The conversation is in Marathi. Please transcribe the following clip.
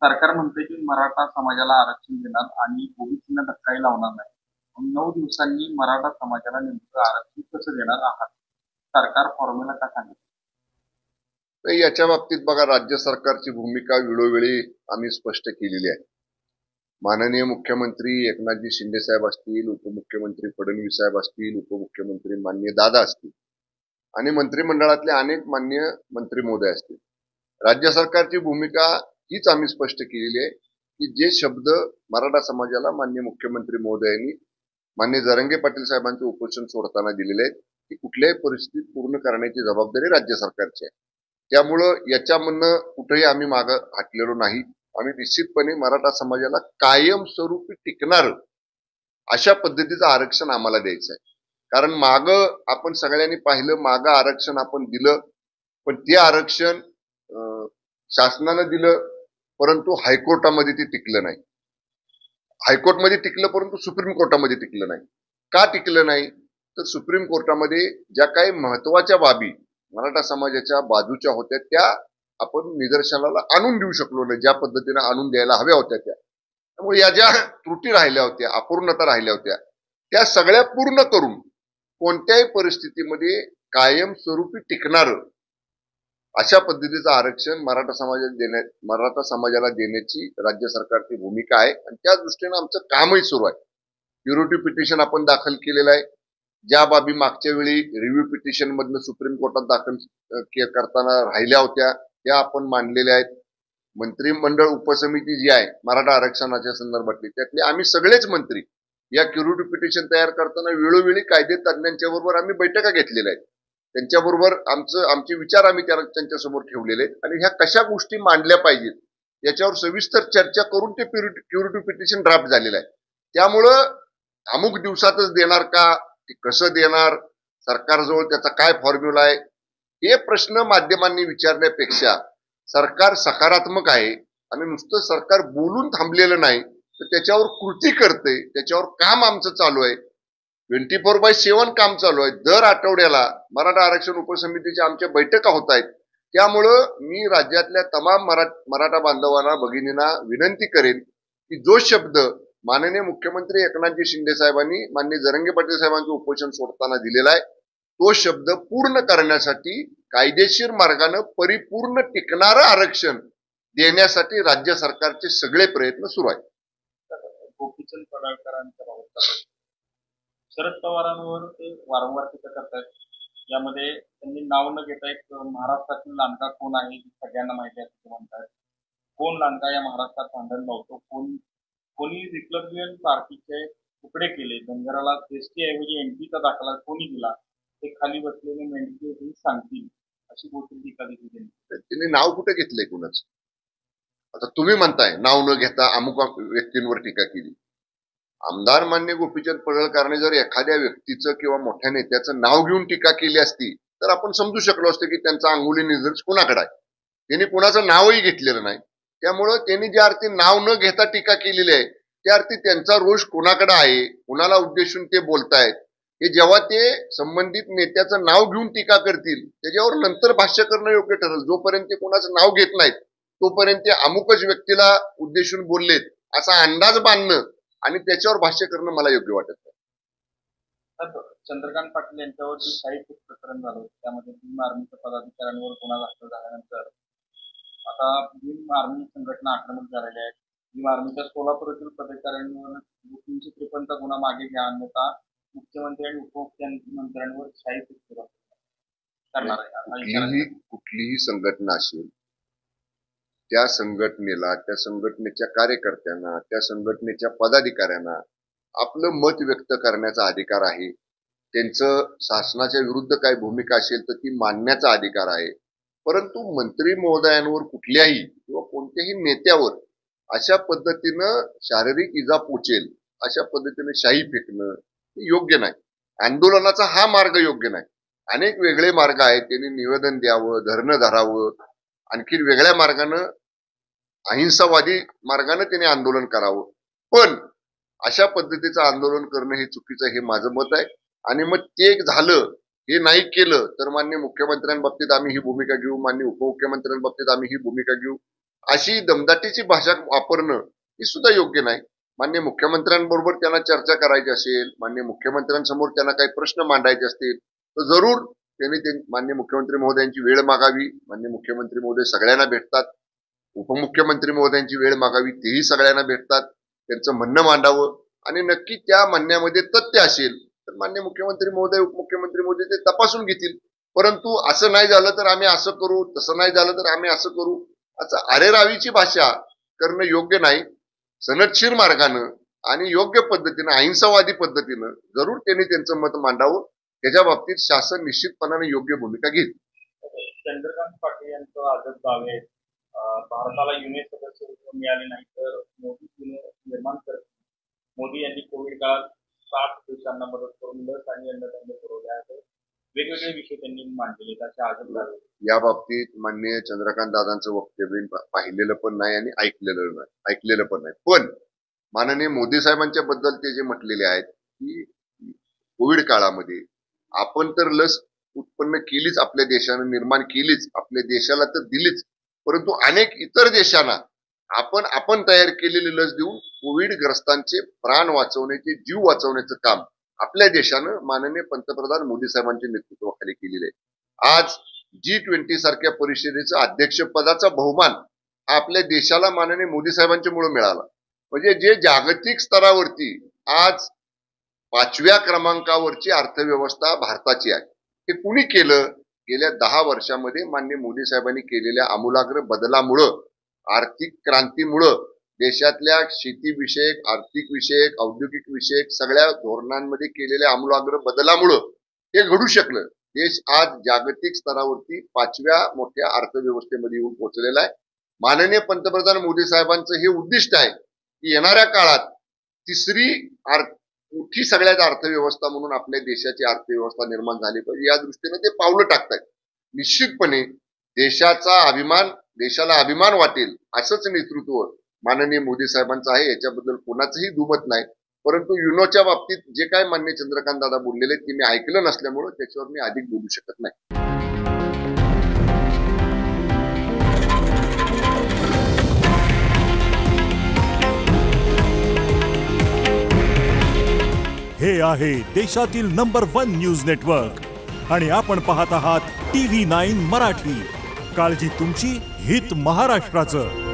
सरकार म्हणते की मराठा समाजाला आरक्षण देणार आणि ओबीसींना धक्काही लावणार नाही. मग 9 दिवसांनी मराठा समाजाला नेमकं आरक्षण कसं देणार आहात? सरकार फॉर्म्युला का सांगितलं? तर याच्या बाबतीत बघा, राज्य सरकारची भूमिका वेळोवेळी आम्ही स्पष्ट केलेली आहे. माननीय मुख्यमंत्री एकनाथजी शिंदे साहेब असतील, उपमुख्यमंत्री फडणवीस साहेब असतील, उपमुख्यमंत्री माननीय दादा असतील आणि मंत्रिमंडळातले अनेक मान्य मंत्री महोदय असतील. राज्य सरकारची भूमिका हीच आम्ही स्पष्ट केलेली आहे की जे शब्द मराठा समाजाला माननीय मुख्यमंत्री महोदयांनी माननीय जरांगे पाटील साहेबांचे उपोषण सोडताना दिलेले आहेत ती कुठल्याही परिस्थितीत पूर्ण करण्याची जबाबदारी राज्य सरकारची आहे. त्यामुळं याच्यामधनं कुठेही आम्ही मागं हटलेलो नाही. आम्ही निश्चितपणे मराठा समाजाला कायमस्वरूपी टिकणार अशा पद्धतीचं आरक्षण आम्हाला द्यायचं आहे. कारण मागं आपण सगळ्यांनी पाहिलं, मागं आरक्षण आपण दिलं, पण ते आरक्षण शासनानं दिलं, परंतु हायकोर्टामध्ये ते टिकलं नाही. हायकोर्टमध्ये टिकलं, परंतु सुप्रीम कोर्टामध्ये टिकलं नाही. का टिकलं नाही? तर सुप्रीम कोर्टामध्ये ज्या काही महत्वाच्या बाबी मराठा समाजाच्या बाजूच्या होत्या त्या आपण निदर्शनाला आणून देऊ शकलो नाही, ज्या पद्धतीने आणून द्यायला हव्या होत्या त्या. त्यामुळे या ज्या त्रुटी राहिल्या होत्या, अपूर्णता राहिल्या होत्या, त्या सगळ्या पूर्ण करून कोणत्याही परिस्थितीमध्ये कायमस्वरूपी टिकणार अशा पद्धतीचं आरक्षण मराठा समाजाला देण्याची राज्य सरकारची भूमिका आहे आणि त्या दृष्टीने आमचं कामही सुरू आहे. प्युरिटी पिटिशन आपण दाखल केलेलं आहे. ज्या बाबी मागच्या वेळी रिव्ह्यू पिटिशन मधनं सुप्रीम कोर्टात दाखल करताना राहिल्या होत्या त्या आपण मांडलेल्या आहेत. मंत्रिमंडळ उपसमिती जी आहे मराठा आरक्षणाच्या संदर्भातली, त्यातले आम्ही सगळेच मंत्री या क्युरिटी पिटिशन तयार करताना वेळोवेळी कायदे तज्ञांच्या बरोबर आम्ही बैठका घेतलेल्या आहेत. त्यांच्याबरोबर आमचे विचार आम्ही त्यांच्यासमोर ठेवलेले आहेत आणि ह्या कशा गोष्टी मांडल्या पाहिजेत याच्यावर सविस्तर चर्चा करून ते क्युरिटी पिटिशन ड्राफ्ट झालेलं आहे. त्यामुळं अमुक दिवसातच देणार का, ते कसं देणार, सरकारजवळ त्याचा काय फॉर्म्युला आहे, हे प्रश्न माध्यमांनी विचारण्यापेक्षा सरकार सकारात्मक आहे आणि नुसतं सरकार बोलून थांबलेलं नाही, तर त्याच्यावर कृती करते, त्याच्यावर काम आमचं चालू आहे. 24/7 काम चालू आहे. दर आठवड्याला मराठा आरक्षण उपसमितीच्या आमच्या बैठका होत आहेत. त्यामुळं मी राज्यातल्या तमाम मराठा बांधवांना, भगिनींना विनंती करेन की जो शब्द माननीय मुख्यमंत्री एकनाथजी शिंदे साहेबांनी माननीय जरांगे पाटील साहेबांचं उपोषण सोडताना दिलेला आहे, तो शब्द पूर्ण करण्यासाठी कायदेशीर मार्गाने परिपूर्ण टिकणारं आरक्षण देण्यासाठी राज्य सरकारचे सगळे प्रयत्न सुरू आहेत. गोपीचंद पडळकरांच्या बाबत शरद पवारांवर ते वारंवार टीका करतायत. यामध्ये त्यांनी नाव न घेता एक महाराष्ट्रातील लांडगा कोण आहे सगळ्यांना माहिती आहे असं म्हणतात. कोण लांडगा या महाराष्ट्रात भांडण लावतो, कोणी रिपब्लिकन पार्टीचे तुकडे केले, धनगराला एसटी ऐवजी एनटीचा दाखला कोणी दिला, ते खाली बसलेले मेंढके सांगतील अशी गोष्टी टीका देखील केली. त्यांनी नाव कुठे घेतलंय कुणाच? आता तुम्ही म्हणताय नाव न घेता अमुक व्यक्तींवर टीका केली. आमदार मान्य गोपीचंद पडळकरांनी जर एखाद्या व्यक्तीचं किंवा मोठ्या नेत्याचं नाव घेऊन टीका केली असती तर आपण समजू शकलो असतो की त्यांचा अंगुली निर्देश कुणाकडे आहे. त्यांनी कुणाचं नावही घेतलेलं नाही. त्यामुळं त्यांनी ज्या अर्थी नाव न घेता टीका केलेली आहे त्या अर्थी त्यांचा रोष कुणाकडे आहे, कुणाला उद्देशून ते बोलतायत, हे जेव्हा ते संबंधित नेत्याचं नाव घेऊन टीका करतील त्याच्यावर नंतर भाष्य करणं योग्य ठरेल. जोपर्यंत ते कुणाचं नाव घेत नाहीत तोपर्यंत ते अमुकच व्यक्तीला उद्देशून बोललेत असा अंदाज बांधणं आणि त्याच्यावर भाष्य करणं मला योग्य वाटत नाही. चंद्रकांत पाटील यांच्यावर जे साहित्य प्रकरण झालं त्यामध्ये भीम आर्मीच्या पदाधिकाऱ्यांवर गुन्हा दाखल झाल्यानंतर आता भीम आर्मी संघटना आक्रमक झालेल्या आहेत. भीम आर्मीच्या सोलापूरातील पदाधिकाऱ्यांवर 353 गुन्हा मागे घ्या, अन्यथा मुख्यमंत्री आणि उपमुख्यमंत्र्यांवर साहित्य करणार आहे. कुठलीही संघटना असेल त्या संघटनेला, त्या संघटनेच्या कार्यकर्त्यांना, त्या संघटनेच्या पदाधिकाऱ्यांना आपलं मत व्यक्त करण्याचा अधिकार आहे. त्यांचं शासनाच्या विरुद्ध काही भूमिका असेल तर ती मांडण्याचा अधिकार आहे. परंतु मंत्री महोदयांवर कुठल्याही किंवा कोणत्याही नेत्यावर अशा पद्धतीनं शारीरिक इजा पोचेल अशा पद्धतीने शाई फेकणं योग्य नाही. आंदोलनाचा हा मार्ग योग्य नाही. अनेक वेगळे मार्ग आहेत. त्यांनी निवेदन द्यावं, धरणं धरावं, आणखी वेगळ्या मार्गानं अहिंसावादी मार्गाने त्यांनी आंदोलन करावं. पण अशा पद्धतीचं आंदोलन करणं हे चुकीचं, हे माझं मत आहे. आणि मग ते झालं, हे नाही केलं तर मान्य मुख्यमंत्र्यांबाबतीत आम्ही ही भूमिका घेऊ, मान्य उपमुख्यमंत्र्यांबाबतीत आम्ही ही भूमिका घेऊ. अशी दमदाटीची भाषा वापरणं ही सुद्धा योग्य नाही. माननीय मुख्यमंत्र्यांबरोबर त्यांना चर्चा करायची असेल, माननीय मुख्यमंत्र्यांसमोर त्यांना काही प्रश्न मांडायचे असतील तर जरूर त्यांनी माननीय मुख्यमंत्री महोदयांची वेळ मागावी. माननीय मुख्यमंत्री महोदय सगळ्यांना भेटतात. उपमुख्यमंत्री महोदयांची वेळ मागावी, तेही सगळ्यांना भेटतात. त्यांचं म्हणणं मांडावं आणि नक्की त्या म्हणण्यामध्ये तथ्य असेल तर माननीय मुख्यमंत्री महोदय उपमुख्यमंत्री महोदय ते तपासून घेतील. परंतु असं नाही झालं तर आम्ही असं करू, तसं नाही झालं तर आम्ही असं करू, असं अरेरावीची भाषा करणं योग्य नाही. सनदशीर मार्गानं आणि योग्य पद्धतीनं अहिंसावादी पद्धतीनं जरूर त्यांनी त्यांचं मत मांडावं. त्याच्या बाबतीत शासन निश्चितपणाने योग्य भूमिका घेईल. चंद्रकांत पाटील यांचं आजच दावे भारताला युने सदस्य मिळाले नाही तर मोदी युने निर्माण करतील. मोदी यांनी कोविड काळात 60 देशांना मदत करून लस आणि अन्नधान्य पुरवले आहे. वेगवेगळे विषय त्यांनी मांडलेले असे आजच दावे. या बाबतीत माननीय चंद्रकांत दादांचं वक्तव्य पाहिलेलं पण नाही आणि ऐकलेलं पण नाही. पण माननीय मोदी साहेबांच्या बद्दल ते जे म्हटलेले आहेत की कोविड काळामध्ये आपण तर लस उत्पन्न केलीच, आपल्या देशानं निर्माण केलीच, आपल्या देशाला तर दिलीच, परंतु अनेक इतर देशांना आपण तयार केलेली लस देऊन कोविड ग्रस्तांचे प्राण वाचवण्याचे, जीव वाचवण्याचं काम आपल्या देशानं माननीय पंतप्रधान मोदी साहेबांच्या नेतृत्वाखाली केलेले आहे. आज G20 सारख्या परिषदेचं अध्यक्षपदाचा बहुमान आपल्या देशाला माननीय मोदी साहेबांच्यामुळे मिळाला. म्हणजे जे जागतिक स्तरावरती आज 5व्या क्रमांकावरची अर्थव्यवस्था भारताची आहे, हे कुणी केलं? गेल्या 10 वर्षामध्ये माननीय मोदी साहेबांनी केलेल्या आमूलाग्र बदलामुळं, आर्थिक क्रांतीमुळं, देशातल्या शेतीविषयक, आर्थिक विषयक, औद्योगिक विषयक सगळ्या धोरणांमध्ये केलेल्या आमूलाग्र बदलामुळं हे घडू शकलं. देश आज जागतिक स्तरावरती 5व्या मोठ्या अर्थव्यवस्थेमध्ये येऊन पोहोचलेला आहे. माननीय पंतप्रधान मोदी साहेबांचं हे उद्दिष्ट आहे की येणाऱ्या काळात 3री मोठी सगळ्यात अर्थव्यवस्था म्हणून आपल्या देशाची अर्थव्यवस्था निर्माण झाली पाहिजे. या दृष्टीने ते पावलं टाकतात. निश्चितपणे देशाला अभिमान वाटेल असंच नेतृत्व माननीय मोदी साहेबांचं आहे, याच्याबद्दल कोणाचंही दुमत नाही. परंतु युनोच्या बाबतीत जे काय माननीय चंद्रकांत दादा बोललेले ते मी ऐकलं नसल्यामुळे त्याच्यावर मी अधिक बोलू शकत नाही. हे आहे देशातील नंबर 1 न्यूज नेटवर्क आणि आपण पाहत आहात TV9 मराठी. काळजी तुमची, हित महाराष्ट्राचं.